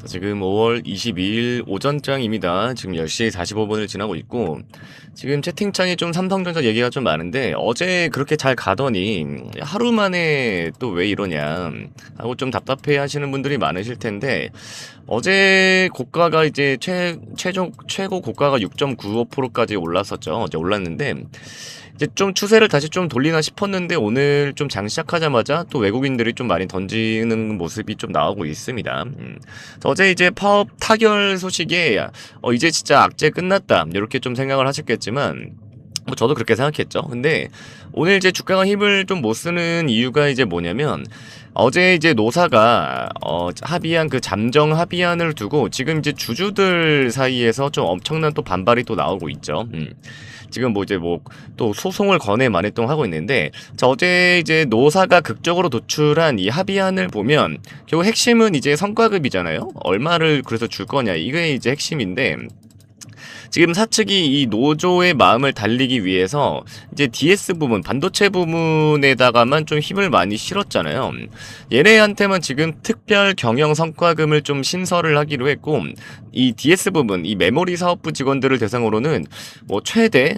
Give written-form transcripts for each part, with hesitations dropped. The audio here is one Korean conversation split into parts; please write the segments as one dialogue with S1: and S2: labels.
S1: 지금 5월 22일 오전장입니다. 지금 10시 45분을 지나고 있고, 지금 채팅창에 좀 삼성전자 얘기가 좀 많은데, 어제 그렇게 잘 가더니, 하루 만에 또 왜 이러냐, 하고 좀 답답해 하시는 분들이 많으실 텐데, 어제 고가가 이제 최고 고가가 6.95%까지 올랐었죠. 어제 올랐는데, 이제 좀 추세를 다시 좀 돌리나 싶었는데 오늘 좀 장 시작하자마자 또 외국인들이 좀 많이 던지는 모습이 좀 나오고 있습니다. 그래서 어제 이제 파업 타결 소식에 이제 진짜 악재 끝났다 이렇게 좀 생각을 하셨겠지만 뭐 저도 그렇게 생각했죠. 근데 오늘 이제 주가가 힘을 좀 못 쓰는 이유가 이제 뭐냐면 어제 이제 노사가 합의한 그 잠정 합의안을 두고 지금 이제 주주들 사이에서 좀 엄청난 또 반발이 또 나오고 있죠. 지금 뭐 이제 뭐 또 소송을 권해 만회동 하고 있는데 자 어제 이제 노사가 극적으로 도출한 이 합의안을 보면 결국 핵심은 이제 성과급이잖아요. 얼마를 그래서 줄 거냐 이게 이제 핵심인데 지금 사측이 이 노조의 마음을 달리기 위해서 이제 DS 부분, 반도체 부분에다가만 좀 힘을 많이 실었잖아요. 얘네한테만 지금 특별 경영 성과금을 좀 신설을 하기로 했고, 이 DS 부분, 이 메모리 사업부 직원들을 대상으로는 뭐 최대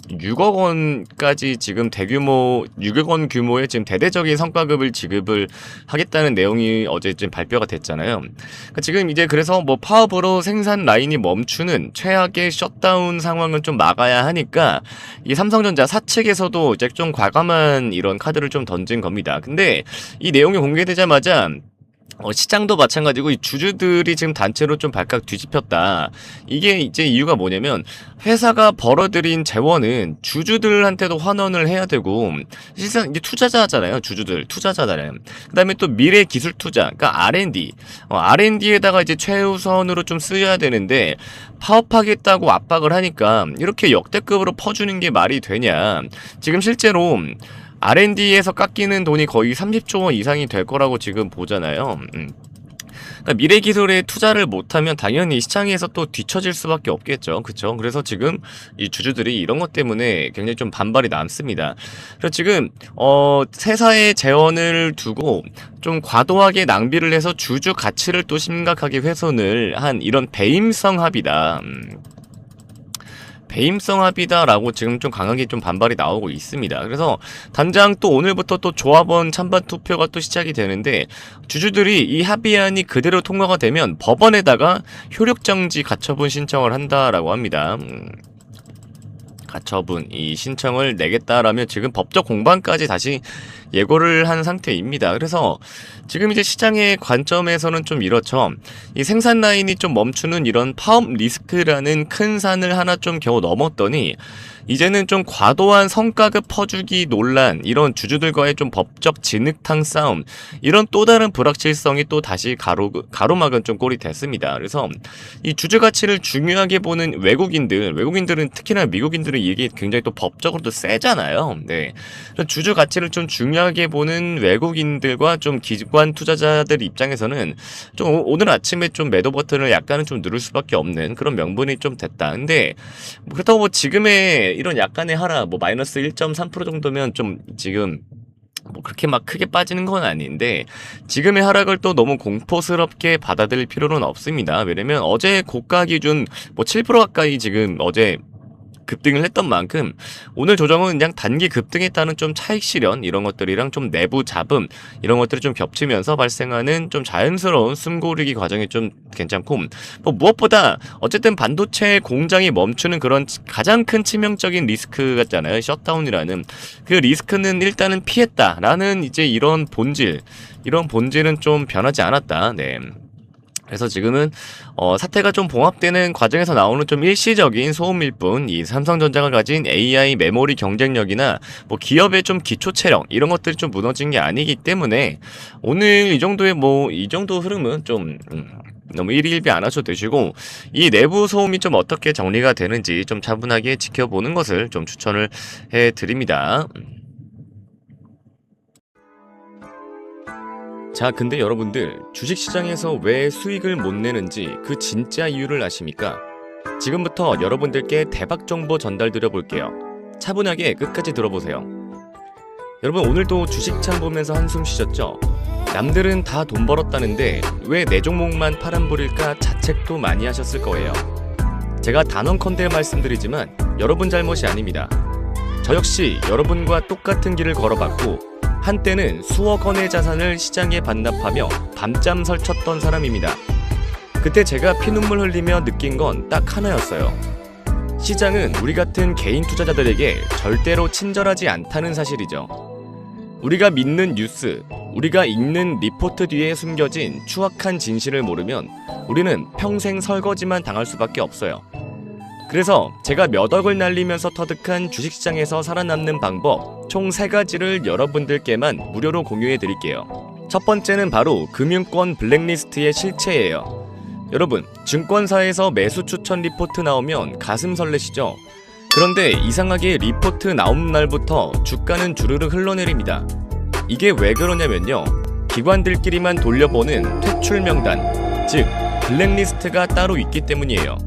S1: 6억 원까지 지금 대규모 6억 원 규모의 지금 대대적인 성과급을 지급을 하겠다는 내용이 어제 좀 발표가 됐잖아요. 그러니까 지금 이제 그래서 뭐 파업으로 생산 라인이 멈추는 최악의 셧다운 상황을 좀 막아야 하니까 이 삼성전자 사측에서도 이제 좀 과감한 이런 카드를 좀 던진 겁니다. 근데 이 내용이 공개되자마자 시장도 마찬가지고 이 주주들이 지금 단체로 좀 발칵 뒤집혔다. 이게 이제 이유가 뭐냐면 회사가 벌어들인 재원은 주주들한테도 환원을 해야 되고 실상 이제 투자자잖아요. 주주들 투자자잖아요. 그다음에 또 미래 기술 투자, 그러니까 R&D에다가 이제 최우선으로 좀 쓰여야 되는데 파업하겠다고 압박을 하니까 이렇게 역대급으로 퍼주는 게 말이 되냐? 지금 실제로 R&D에서 깎이는 돈이 거의 30조 원 이상이 될 거라고 지금 보잖아요. 그러니까 미래 기술에 투자를 못하면 당연히 시장에서 또 뒤처질 수밖에 없겠죠. 그쵸? 그래서 지금 이 주주들이 이런 것 때문에 굉장히 좀 반발이 남습니다. 그래서 지금, 회사의 재원을 두고 좀 과도하게 낭비를 해서 주주 가치를 또 심각하게 훼손을 한 이런 배임성 합의다. 배임성 합의다라고 지금 좀 강하게 좀 반발이 나오고 있습니다. 그래서 당장 또 오늘부터 또 조합원 찬반 투표가 또 시작이 되는데 주주들이 이 합의안이 그대로 통과가 되면 법원에다가 효력정지 가처분 신청을 한다라고 합니다. 가처분 이 신청을 내겠다라면 지금 법적 공방까지 다시 예고를 한 상태입니다. 그래서 지금 이제 시장의 관점에서는 좀 이렇죠. 이 생산 라인이 좀 멈추는 이런 파업 리스크라는 큰 산을 하나 좀 겨우 넘었더니 이제는 좀 과도한 성과급 퍼주기 논란, 이런 주주들과의 좀 법적 진흙탕 싸움, 이런 또 다른 불확실성이 또 다시 가로막은 좀 꼴이 됐습니다. 그래서 이 주주 가치를 중요하게 보는 외국인들은 특히나 미국인들은 이게 굉장히 또 법적으로도 세잖아요. 네. 주주 가치를 좀 중요하게 보는 외국인들과 좀 기관 투자자들 입장에서는 좀 오늘 아침에 좀 매도 버튼을 약간은 좀 누를 수밖에 없는 그런 명분이 좀 됐다. 근데 그렇다고 뭐 지금의 이런 약간의 하락, 뭐 마이너스 1.3% 정도면 좀 지금 뭐 그렇게 막 크게 빠지는 건 아닌데 지금의 하락을 또 너무 공포스럽게 받아들일 필요는 없습니다. 왜냐면 어제 고가 기준 뭐 7% 가까이 지금 어제 급등을 했던 만큼 오늘 조정은 그냥 단기 급등에 따른 좀 차익 실현 이런 것들이랑 좀 내부 잡음 이런 것들이 좀 겹치면서 발생하는 좀 자연스러운 숨고르기 과정이 좀 괜찮고 뭐 무엇보다 어쨌든 반도체 공장이 멈추는 그런 가장 큰 치명적인 리스크 같잖아요. 셧다운이라는 그 리스크는 일단은 피했다라는 이제 이런 본질은 좀 변하지 않았다. 네. 그래서 지금은 사태가 좀 봉합되는 과정에서 나오는 좀 일시적인 소음일 뿐 이 삼성전자가 가진 AI 메모리 경쟁력이나 뭐 기업의 좀 기초 체력 이런 것들이 좀 무너진 게 아니기 때문에 오늘 이 정도 흐름은 좀 너무 일희일비 안 하셔도 되시고 이 내부 소음이 좀 어떻게 정리가 되는지 좀 차분하게 지켜보는 것을 좀 추천을 해드립니다. 자, 근데 여러분들 주식시장에서 왜 수익을 못 내는지 그 진짜 이유를 아십니까? 지금부터 여러분들께 대박 정보 전달드려 볼게요. 차분하게 끝까지 들어보세요. 여러분 오늘도 주식창 보면서 한숨 쉬셨죠? 남들은 다 돈 벌었다는데 왜 내 종목만 파란불일까 자책도 많이 하셨을 거예요. 제가 단언컨대 말씀드리지만 여러분 잘못이 아닙니다. 저 역시 여러분과 똑같은 길을 걸어봤고 한때는 수억 원의 자산을 시장에 반납하며 밤잠 설쳤던 사람입니다. 그때 제가 피눈물 흘리며 느낀 건 딱 하나였어요. 시장은 우리 같은 개인 투자자들에게 절대로 친절하지 않다는 사실이죠. 우리가 믿는 뉴스, 우리가 읽는 리포트 뒤에 숨겨진 추악한 진실을 모르면 우리는 평생 설거지만 당할 수밖에 없어요. 그래서 제가 몇 억을 날리면서 터득한 주식시장에서 살아남는 방법 총 3가지를 여러분들께만 무료로 공유해 드릴게요. 첫 번째는 바로 금융권 블랙리스트의 실체예요. 여러분, 증권사에서 매수 추천 리포트 나오면 가슴 설레시죠? 그런데 이상하게 리포트 나온 날부터 주가는 주르륵 흘러내립니다. 이게 왜 그러냐면요, 기관들끼리만 돌려보는 퇴출 명단, 즉 블랙리스트가 따로 있기 때문이에요.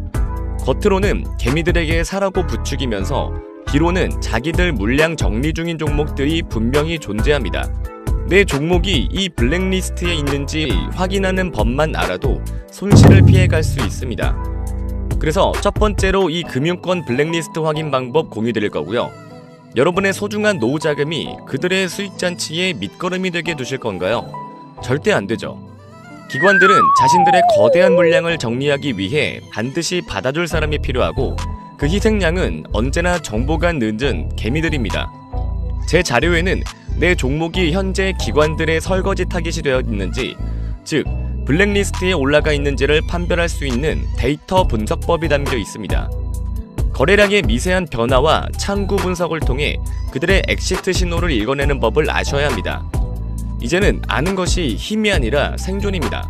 S1: 겉으로는 개미들에게 사라고 부추기면서 뒤로는 자기들 물량 정리 중인 종목들이 분명히 존재합니다. 내 종목이 이 블랙리스트에 있는지 확인하는 법만 알아도 손실을 피해갈 수 있습니다. 그래서 첫 번째로 이 금융권 블랙리스트 확인 방법 공유드릴 거고요. 여러분의 소중한 노후 자금이 그들의 수익 잔치에 밑거름이 되게 두실 건가요? 절대 안 되죠. 기관들은 자신들의 거대한 물량을 정리하기 위해 반드시 받아줄 사람이 필요하고 그 희생양은 언제나 정보가 늦은 개미들입니다. 제 자료에는 내 종목이 현재 기관들의 설거지 타깃이 되어 있는지, 즉 블랙리스트에 올라가 있는지를 판별할 수 있는 데이터 분석법이 담겨 있습니다. 거래량의 미세한 변화와 창구 분석을 통해 그들의 엑시트 신호를 읽어내는 법을 아셔야 합니다. 이제는 아는 것이 힘이 아니라 생존입니다.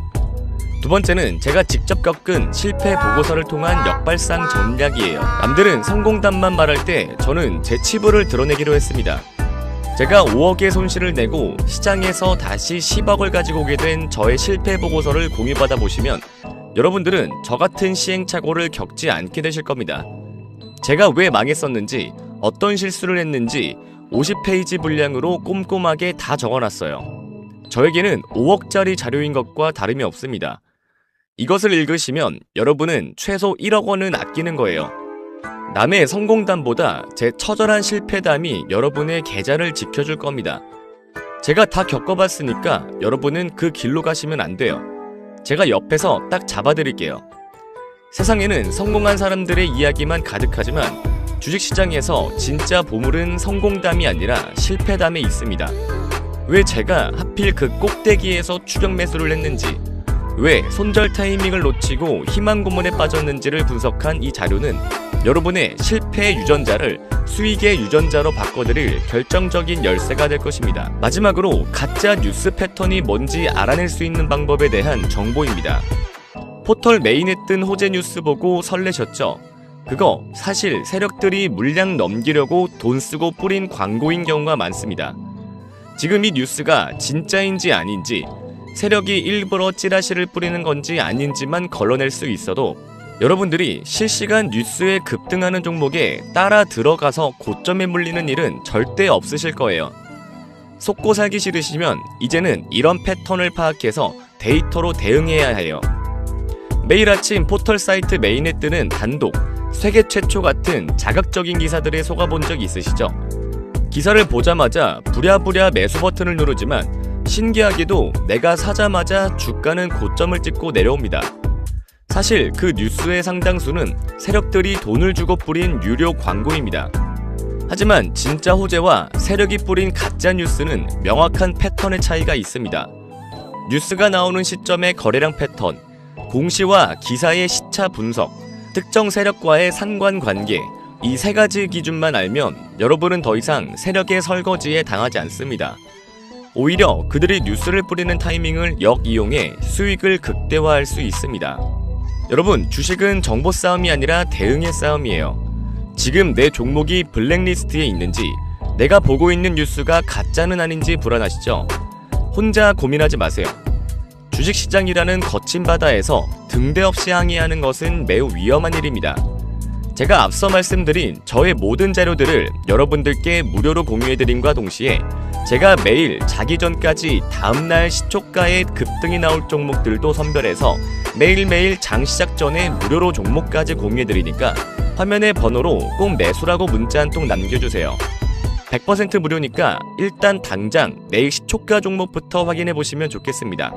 S1: 두 번째는 제가 직접 겪은 실패 보고서를 통한 역발상 전략이에요. 남들은 성공담만 말할 때 저는 제 치부를 드러내기로 했습니다. 제가 5억의 손실을 내고 시장에서 다시 10억을 가지고 오게 된 저의 실패 보고서를 공유받아 보시면 여러분들은 저 같은 시행착오를 겪지 않게 되실 겁니다. 제가 왜 망했었는지, 어떤 실수를 했는지 50페이지 분량으로 꼼꼼하게 다 적어놨어요. 저에게는 5억짜리 자료인 것과 다름이 없습니다. 이것을 읽으시면 여러분은 최소 1억 원은 아끼는 거예요. 남의 성공담보다 제 처절한 실패담이 여러분의 계좌를 지켜줄 겁니다. 제가 다 겪어봤으니까 여러분은 그 길로 가시면 안 돼요. 제가 옆에서 딱 잡아드릴게요. 세상에는 성공한 사람들의 이야기만 가득하지만 주식시장에서 진짜 보물은 성공담이 아니라 실패담에 있습니다. 왜 제가 하필 그 꼭대기에서 추격 매수를 했는지, 왜 손절 타이밍을 놓치고 희망 고문에 빠졌는지를 분석한 이 자료는 여러분의 실패 유전자를 수익의 유전자로 바꿔드릴 결정적인 열쇠가 될 것입니다. 마지막으로 가짜 뉴스 패턴이 뭔지 알아낼 수 있는 방법에 대한 정보입니다. 포털 메인에 뜬 호재 뉴스 보고 설레셨죠? 그거 사실 세력들이 물량 넘기려고 돈 쓰고 뿌린 광고인 경우가 많습니다. 지금 이 뉴스가 진짜인지 아닌지, 세력이 일부러 찌라시를 뿌리는 건지 아닌지만 걸러낼 수 있어도 여러분들이 실시간 뉴스에 급등하는 종목에 따라 들어가서 고점에 물리는 일은 절대 없으실 거예요. 속고 살기 싫으시면 이제는 이런 패턴을 파악해서 데이터로 대응해야 해요. 매일 아침 포털 사이트 메인에 뜨는 단독, 세계 최초 같은 자극적인 기사들에 속아본 적 있으시죠? 기사를 보자마자 부랴부랴 매수 버튼을 누르지만 신기하게도 내가 사자마자 주가는 고점을 찍고 내려옵니다. 사실 그 뉴스의 상당수는 세력들이 돈을 주고 뿌린 유료 광고입니다. 하지만 진짜 호재와 세력이 뿌린 가짜 뉴스는 명확한 패턴의 차이가 있습니다. 뉴스가 나오는 시점의 거래량 패턴, 공시와 기사의 시차 분석, 특정 세력과의 상관관계, 이 3가지 기준만 알면 여러분은 더 이상 세력의 설거지에 당하지 않습니다. 오히려 그들이 뉴스를 뿌리는 타이밍을 역이용해 수익을 극대화할 수 있습니다. 여러분, 주식은 정보 싸움이 아니라 대응의 싸움이에요. 지금 내 종목이 블랙리스트에 있는지, 내가 보고 있는 뉴스가 가짜는 아닌지 불안하시죠? 혼자 고민하지 마세요. 주식시장이라는 거친 바다에서 등대 없이 항해하는 것은 매우 위험한 일입니다. 제가 앞서 말씀드린 저의 모든 자료들을 여러분들께 무료로 공유해드림과 동시에 제가 매일 자기 전까지 다음날 시초가에 급등이 나올 종목들도 선별해서 매일매일 장 시작 전에 무료로 종목까지 공유해드리니까 화면에 번호로 꼭 매수라고 문자 한 통 남겨주세요. 100% 무료니까 일단 당장 내일 시초가 종목부터 확인해보시면 좋겠습니다.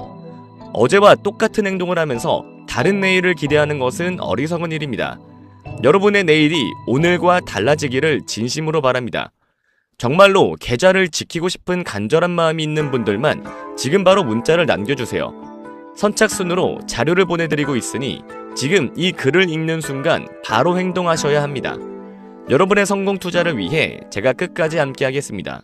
S1: 어제와 똑같은 행동을 하면서 다른 내일을 기대하는 것은 어리석은 일입니다. 여러분의 내일이 오늘과 달라지기를 진심으로 바랍니다. 정말로 계좌를 지키고 싶은 간절한 마음이 있는 분들만 지금 바로 문자를 남겨주세요. 선착순으로 자료를 보내드리고 있으니 지금 이 글을 읽는 순간 바로 행동하셔야 합니다. 여러분의 성공 투자를 위해 제가 끝까지 함께 하겠습니다.